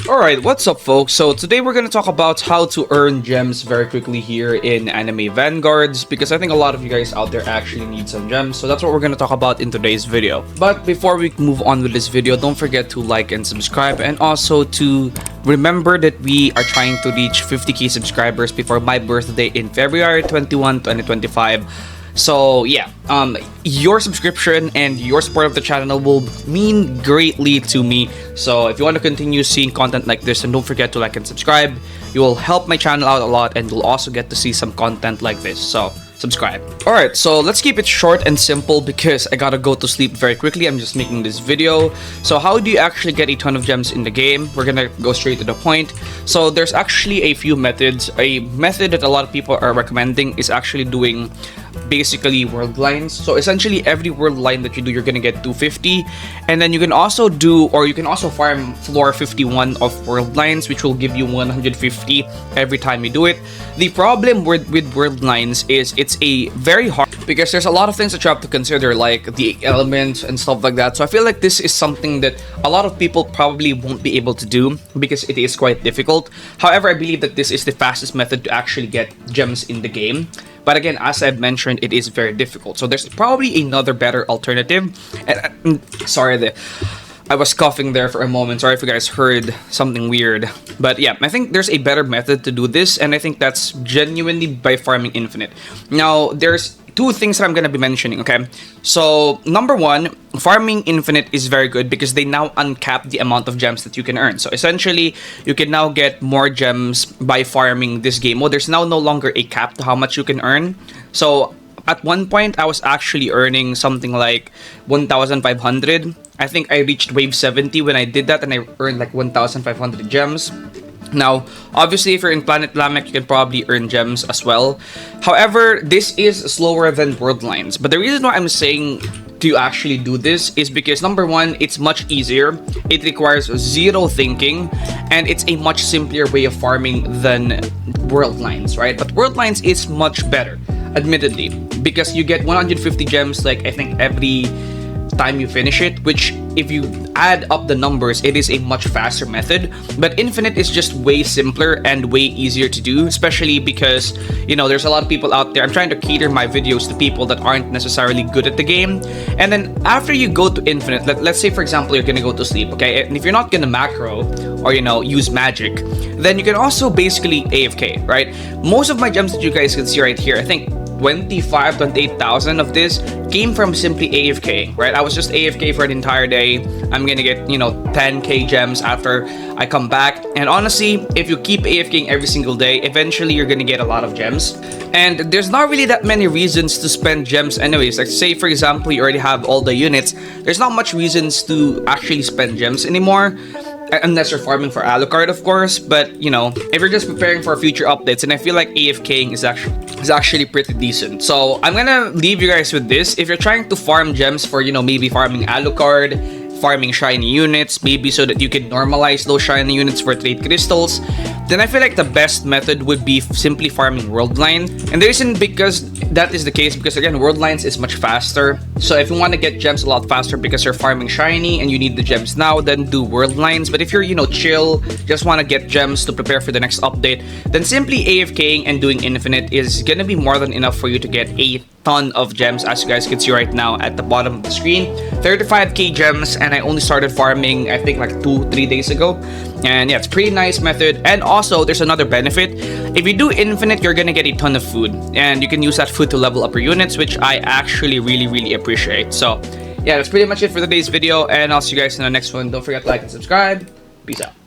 Alright, what's up folks? So today we're gonna talk about how to earn gems very quickly here in Anime Vanguards, because I think a lot of you guys out there actually need some gems, so that's what we're gonna talk about in today's video. But before we move on with this video, don't forget to like and subscribe, and also to remember that we are trying to reach 50k subscribers before my birthday in February 21, 2025. So yeah, your subscription and your support of the channel will mean greatly to me. So if you want to continue seeing content like this, then don't forget to like and subscribe. You will help my channel out a lot, and you'll also get to see some content like this. So subscribe. Alright, so let's keep it short and simple because I gotta go to sleep very quickly. I'm just making this video. So how do you actually get a ton of gems in the game? We're gonna go straight to the point. So there's actually a few methods. A method that a lot of people are recommending is actually doing basically world lines. So essentially every world line that you do, you're gonna get 250, and then you can also do, or you can also farm floor 51 of world lines, which will give you 150 every time you do it. The problem with world lines is it's a very hard, because there's a lot of things that you have to consider, like the elements and stuff like that. So I feel like this is something that a lot of people probably won't be able to do because it is quite difficult. However, I believe that this is the fastest method to actually get gems in the game. But again, as I've mentioned, it is very difficult. So there's probably another better alternative. And sorry, I was coughing there for a moment. Sorry if you guys heard something weird. But yeah, I think there's a better method to do this, and I think that's genuinely by farming infinite. Now, there's two things that I'm gonna be mentioning, okay? So, number one, farming infinite is very good because they now uncap the amount of gems that you can earn. So essentially, you can now get more gems by farming this game mode. There's now no longer a cap to how much you can earn. So at one point, I was actually earning something like 1,500. I think I reached wave 70 when I did that, and I earned like 1,500 gems. Now, obviously, if you're in Planet Lamek, you can probably earn gems as well. However, this is slower than world lines. But the reason why I'm saying to actually do this is because, number one, it's much easier. It requires zero thinking, and it's a much simpler way of farming than world lines, right? But world lines is much better, admittedly, because you get 150 gems, like I think every time you finish it, which if you add up the numbers, it is a much faster method. But infinite is just way simpler and way easier to do, especially because, you know, there's a lot of people out there. I'm trying to cater my videos to people that aren't necessarily good at the game. And then after you go to infinite, let's say for example you're gonna go to sleep, okay, and if you're not gonna macro or, you know, use magic, then you can also basically AFK, right? Most of my gems that you guys can see right here, I think 28,000 of this came from simply AFK, right? I was just AFK for an entire day. I'm gonna get, you know, 10k gems after I come back. And honestly, if you keep AFKing every single day, eventually you're gonna get a lot of gems. And there's not really that many reasons to spend gems anyways. Like say for example, you already have all the units. There's not much reasons to actually spend gems anymore. Unless you're farming for Alucard, of course. But, you know, if you're just preparing for future updates, and I feel like AFKing is actually pretty decent. So I'm gonna leave you guys with this. If you're trying to farm gems for, you know, maybe farming Alucard, farming shiny units, maybe so that you can normalize those shiny units for trade crystals, then I feel like the best method would be simply farming world line. And the reason because that is the case, because again, world lines is much faster. So if you want to get gems a lot faster because you're farming shiny and you need the gems now, then do world lines. But if you're, you know, chill, just want to get gems to prepare for the next update, then simply AFKing and doing infinite is gonna be more than enough for you to get a ton of gems, as you guys can see right now at the bottom of the screen. 35k gems, and I only started farming I think like 2-3 days ago. And yeah, it's a pretty nice method. And also there's another benefit. If you do infinite, you're gonna get a ton of food, and you can use that food to level up your units, which I actually really appreciate. So yeah, that's pretty much it for today's video, and I'll see you guys in the next one. Don't forget to like and subscribe. Peace out.